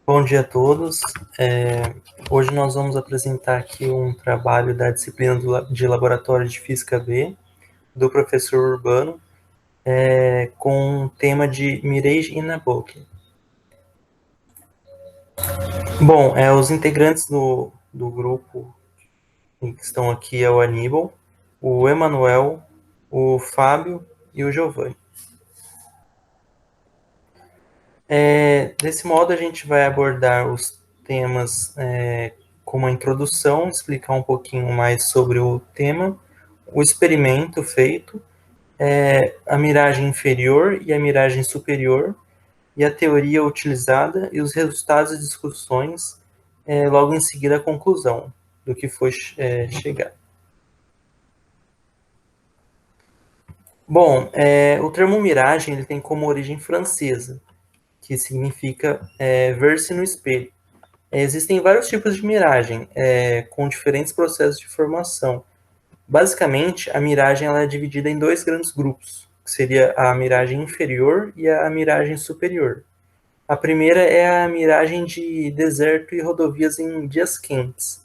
Bom dia a todos. Hoje nós vamos apresentar aqui um trabalho da disciplina de Laboratório de Física B, do professor Urbano, com o tema de Mirage in a Book. Bom, os integrantes do grupo que estão aqui é o Aníbal, o Emanuel, o Fábio e o Giovanni. Desse modo, a gente vai abordar os temas com uma introdução, explicar um pouquinho mais sobre o tema, o experimento feito, a miragem inferior e a miragem superior, e a teoria utilizada e os resultados e discussões, logo em seguida a conclusão do que foi chegar. Bom, o termo miragem ele tem como origem francesa, que significa ver-se no espelho. Existem vários tipos de miragem, com diferentes processos de formação. Basicamente, a miragem ela é dividida em dois grandes grupos, que seria a miragem inferior e a miragem superior. A primeira é a miragem de deserto e rodovias em dias quentes,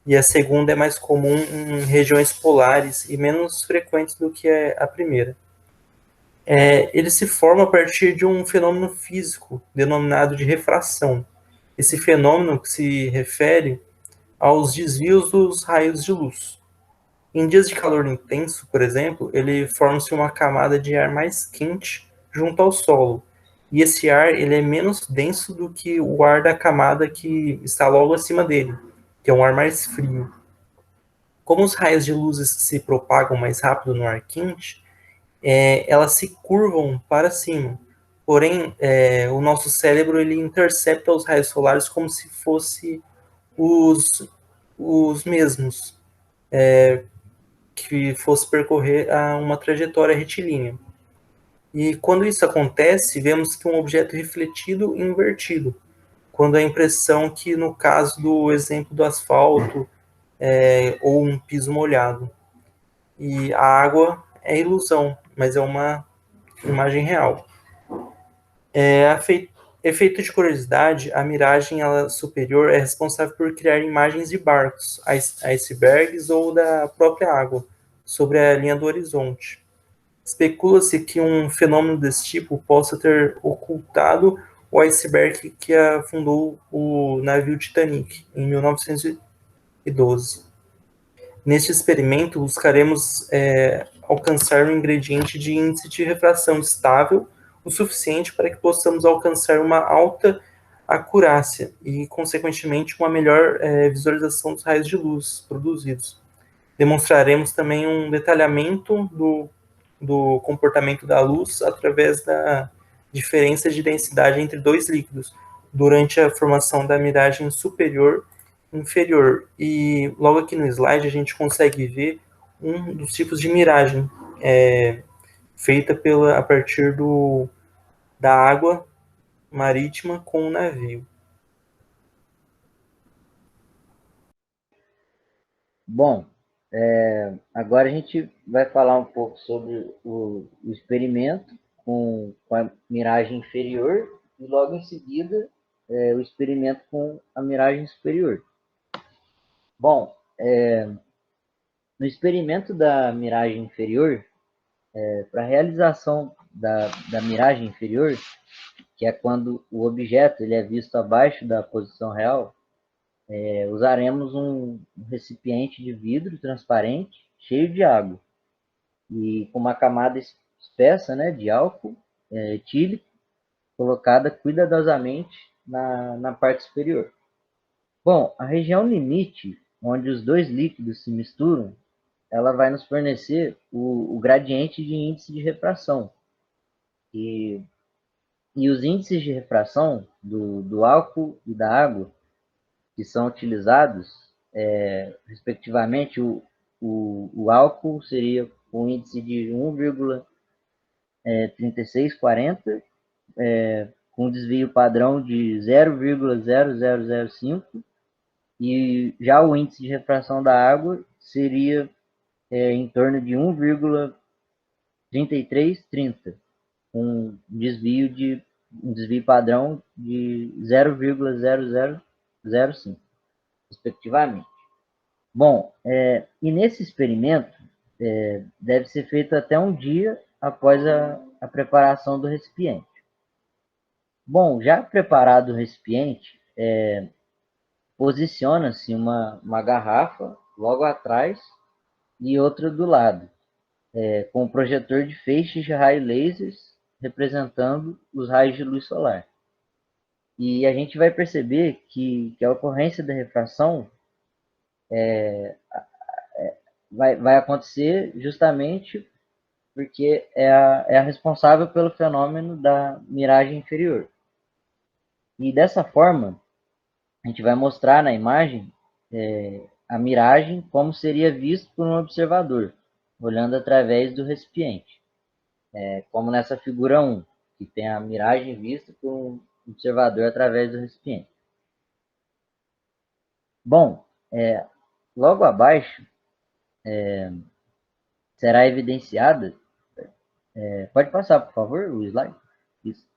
e a segunda é mais comum em regiões polares e menos frequente do que a primeira. Ele se forma a partir de um fenômeno físico denominado de refração. Esse fenômeno que se refere aos desvios dos raios de luz. Em dias de calor intenso, por exemplo, ele forma-se uma camada de ar mais quente junto ao solo. E esse ar ele é menos denso do que o ar da camada que está logo acima dele, que é um ar mais frio. Como os raios de luz se propagam mais rápido no ar quente, elas se curvam para cima. Porém, o nosso cérebro ele intercepta os raios solares como se fosse os mesmos, que fosse percorrer uma trajetória retilínea. E quando isso acontece, vemos que um objeto refletido e invertido, quando a impressão que, no caso do exemplo do asfalto, ou um piso molhado. E a água é ilusão, mas é uma imagem real. Efeito de curiosidade, a miragem superior é responsável por criar imagens de barcos, icebergs ou da própria água, sobre a linha do horizonte. Especula-se que um fenômeno desse tipo possa ter ocultado o iceberg que afundou o navio Titanic em 1912. Neste experimento, buscaremos alcançar um ingrediente de índice de refração estável o suficiente para que possamos alcançar uma alta acurácia e, consequentemente, uma melhor visualização dos raios de luz produzidos. Demonstraremos também um detalhamento do comportamento da luz através da diferença de densidade entre dois líquidos durante a formação da miragem superior e inferior. E logo aqui no slide a gente consegue ver um dos tipos de miragem feita a partir da água marítima com o navio. Bom, agora a gente vai falar um pouco sobre o experimento com a miragem inferior e logo em seguida o experimento com a miragem superior. Bom, no experimento da miragem inferior, para a realização da miragem inferior, que é quando o objeto ele é visto abaixo da posição real, usaremos um recipiente de vidro transparente cheio de água e com uma camada espessa, né, de álcool etílico colocada cuidadosamente na parte superior. Bom, a região limite, onde os dois líquidos se misturam, ela vai nos fornecer o gradiente de índice de refração. E os índices de refração do álcool e da água, que são utilizados, respectivamente, o álcool seria com índice de 1,3640, com desvio padrão de 0,0005, e já o índice de refração da água seria em torno de 1,3330, com desvio de um desvio padrão de 0,0005, respectivamente. Bom, e nesse experimento, deve ser feito até um dia após a preparação do recipiente. Bom, já preparado o recipiente, posiciona-se uma garrafa logo atrás e outra do lado, com um projetor de feixes de raio lasers representando os raios de luz solar. E a gente vai perceber que a ocorrência da refração vai acontecer justamente porque é a responsável pelo fenômeno da miragem inferior. E dessa forma, a gente vai mostrar na imagem a miragem como seria visto por um observador, olhando através do recipiente, como nessa figura 1, que tem a miragem vista por um observador através do recipiente. Bom, logo abaixo será evidenciada, pode passar, por favor, o slide? Isso.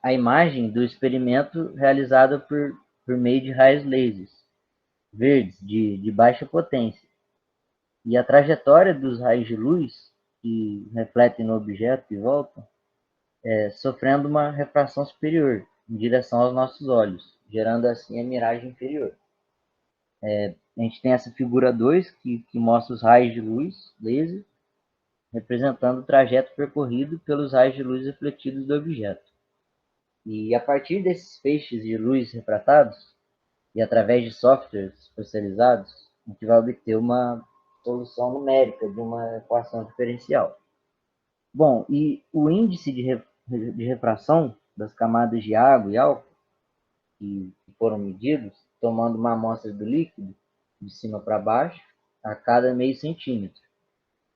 A imagem do experimento realizado por meio de raios lasers verdes de baixa potência. E a trajetória dos raios de luz que refletem no objeto e voltam, sofrendo uma refração superior em direção aos nossos olhos, gerando assim a miragem inferior. A gente tem essa figura 2 que mostra os raios de luz laser, representando o trajeto percorrido pelos raios de luz refletidos do objeto. E a partir desses feixes de luz refratados, e através de softwares especializados, a gente vai obter uma solução numérica de uma equação diferencial. Bom, e o índice de refração das camadas de água e álcool que foram medidos, tomando uma amostra do líquido, de cima para baixo, a cada meio centímetro.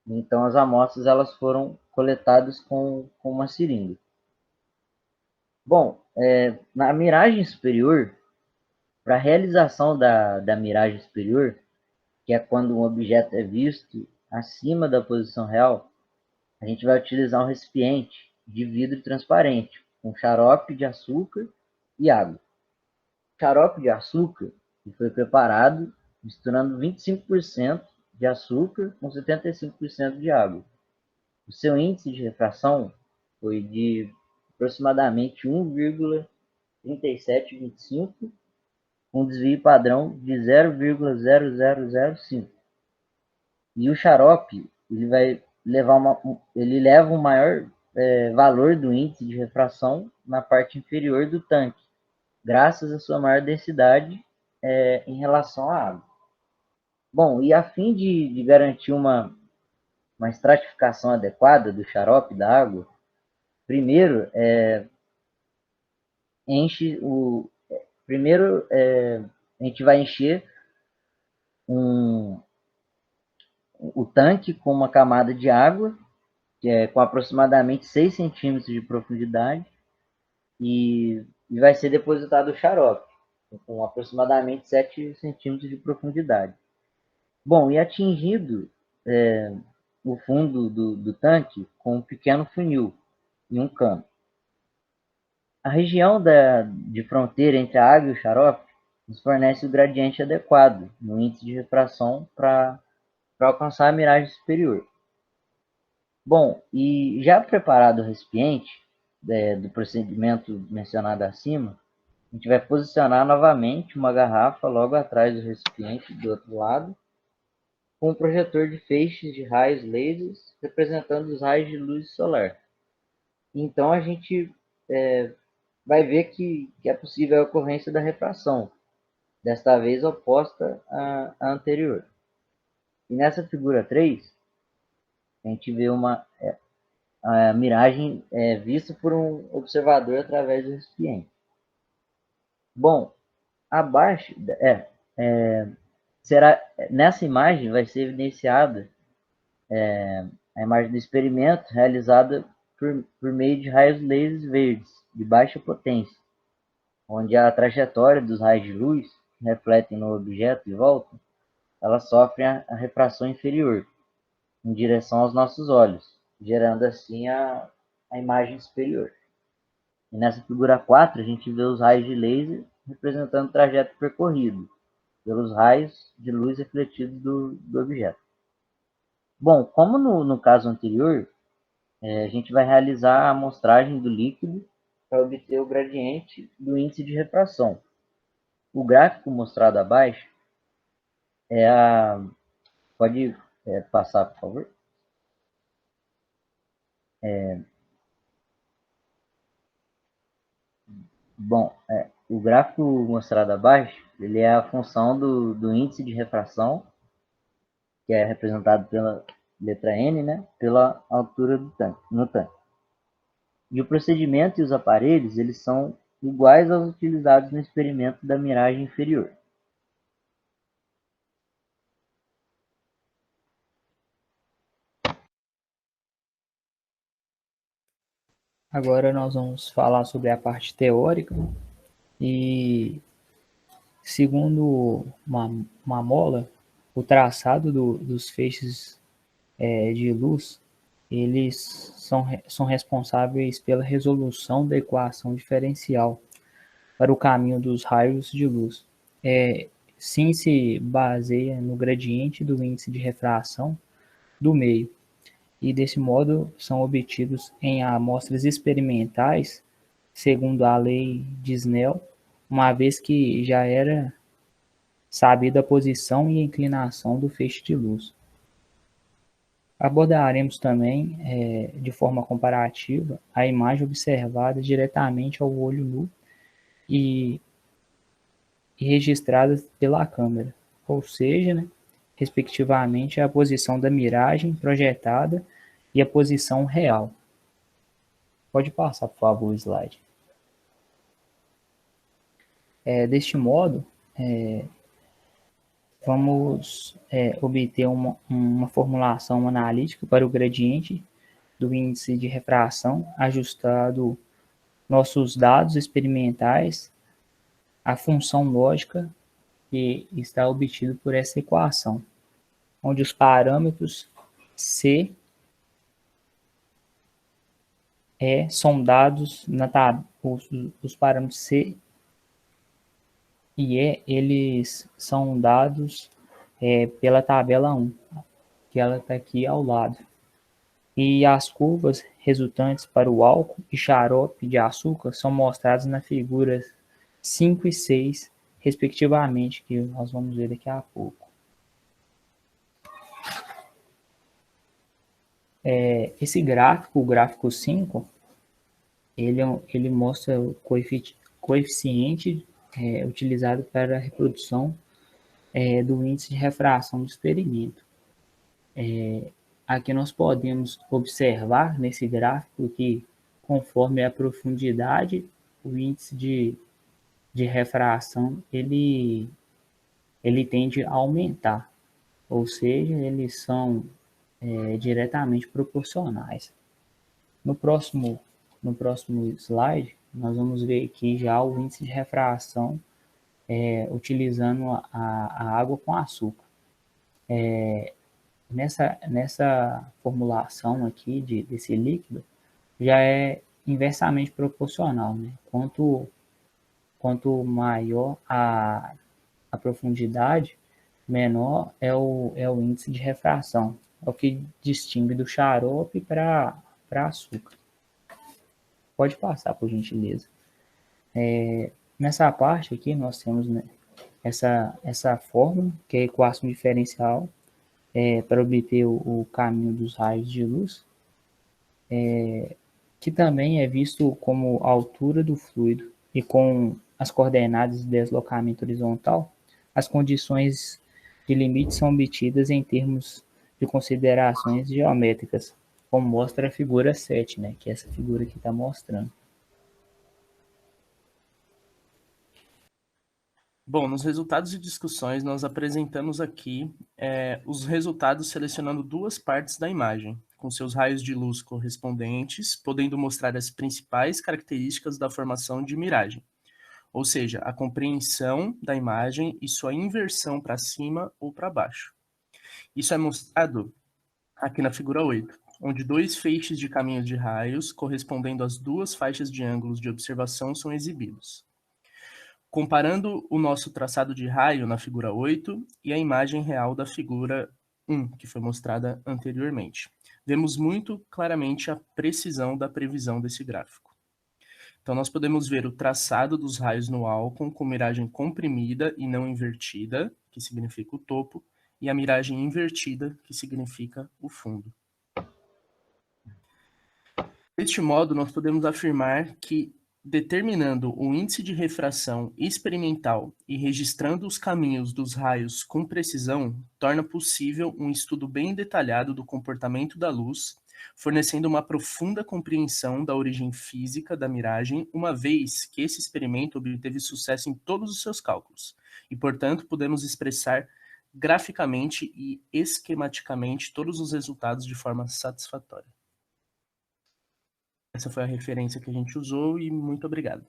Então, as amostras elas foram coletadas com uma seringa. Bom, na miragem superior, para a realização da miragem superior, que é quando um objeto é visto acima da posição real, a gente vai utilizar um recipiente de vidro transparente, com xarope de açúcar e água. O xarope de açúcar foi preparado misturando 25% de açúcar com 75% de água. O seu índice de refração foi de aproximadamente 1,3725, com desvio padrão de 0,0005. E o xarope ele leva um maior valor do índice de refração na parte inferior do tanque, graças à sua maior densidade em relação à água. Bom, e a fim de garantir uma estratificação adequada do xarope da água, primeiro a gente vai encher o tanque com uma camada de água, que é com aproximadamente 6 centímetros de profundidade, e vai ser depositado o xarope, com aproximadamente 7 centímetros de profundidade. Bom, e atingido o fundo do tanque com um pequeno funil e um cano. A região de fronteira entre a água e o xarope nos fornece o gradiente adequado no índice de refração para alcançar a miragem superior. Bom, e já preparado o recipiente do procedimento mencionado acima, a gente vai posicionar novamente uma garrafa logo atrás do recipiente do outro lado, com um projetor de feixes de raios lasers representando os raios de luz solar. Então a gente vai ver que é possível a ocorrência da refração, desta vez oposta à anterior. E nessa figura 3, a gente vê a miragem vista por um observador através do recipiente. Bom, abaixo, nessa imagem vai ser evidenciada a imagem do experimento realizada por meio de raios lasers verdes de baixa potência, onde a trajetória dos raios de luz que refletem no objeto e voltam, elas sofrem a refração inferior, em direção aos nossos olhos, gerando assim a imagem superior. E nessa figura 4, a gente vê os raios de laser representando o trajeto percorrido pelos raios de luz refletidos do objeto. Bom, como no caso anterior, a gente vai realizar a amostragem do líquido para obter o gradiente do índice de refração. O gráfico mostrado abaixo é a... Pode passar, por favor? Bom, o gráfico mostrado abaixo, ele é a função do índice de refração, que é representado pela letra N, né, pela altura do tanque, no tanque. E o procedimento e os aparelhos, eles são iguais aos utilizados no experimento da miragem inferior. Agora nós vamos falar sobre a parte teórica e, segundo uma mola, o traçado dos feixes de luz, eles são responsáveis pela resolução da equação diferencial para o caminho dos raios de luz. Sim, se baseia no gradiente do índice de refração do meio, e desse modo são obtidos em amostras experimentais, segundo a lei de Snell, uma vez que já era sabida a posição e a inclinação do feixe de luz. Abordaremos também, de forma comparativa, a imagem observada diretamente ao olho nu e registrada pela câmera, ou seja, né, respectivamente a posição da miragem projetada e a posição real. Pode passar, por favor, o slide. Deste modo, vamos obter uma formulação analítica para o gradiente do índice de refração, ajustado nossos dados experimentais, a função lógica que está obtido por essa equação, onde os parâmetros C são dados os parâmetros C e E, eles são dados pela tabela 1, que ela está aqui ao lado. E as curvas resultantes para o álcool e xarope de açúcar são mostradas nas figuras 5 e 6, respectivamente, que nós vamos ver daqui a pouco. Esse gráfico, o gráfico 5, ele mostra o coeficiente utilizado para a reprodução do índice de refração do experimento. Aqui nós podemos observar nesse gráfico que, conforme a profundidade, o índice de refração ele tende a aumentar, ou seja, eles são diretamente proporcionais. No próximo slide, nós vamos ver aqui já o índice de refração utilizando a água com açúcar. Nessa formulação aqui desse líquido, já é inversamente proporcional, né? Quanto maior a profundidade, menor é o índice de refração. É o que distingue do xarope para açúcar. Pode passar, por gentileza. Nessa parte aqui, nós temos, né, essa fórmula, que é a equação diferencial, para obter o caminho dos raios de luz, que também é visto como a altura do fluido, e com as coordenadas de deslocamento horizontal, as condições de limite são obtidas em termos de considerações geométricas, como mostra a figura 7, né, que é essa figura que está mostrando. Bom, nos resultados de discussões, nós apresentamos aqui os resultados selecionando duas partes da imagem, com seus raios de luz correspondentes, podendo mostrar as principais características da formação de miragem, ou seja, a compreensão da imagem e sua inversão para cima ou para baixo. Isso é mostrado aqui na figura 8. onde 2 feixes de caminhos de raios, correspondendo às 2 faixas de ângulos de observação, são exibidos. Comparando o nosso traçado de raio na figura 8 e a imagem real da figura 1, que foi mostrada anteriormente, vemos muito claramente a precisão da previsão desse gráfico. Então, nós podemos ver o traçado dos raios no álcool com miragem comprimida e não invertida, que significa o topo, e a miragem invertida, que significa o fundo. Deste modo, nós podemos afirmar que, determinando o índice de refração experimental e registrando os caminhos dos raios com precisão, torna possível um estudo bem detalhado do comportamento da luz, fornecendo uma profunda compreensão da origem física da miragem, uma vez que esse experimento obteve sucesso em todos os seus cálculos, e, portanto, podemos expressar graficamente e esquematicamente todos os resultados de forma satisfatória. Essa foi a referência que a gente usou e muito obrigado.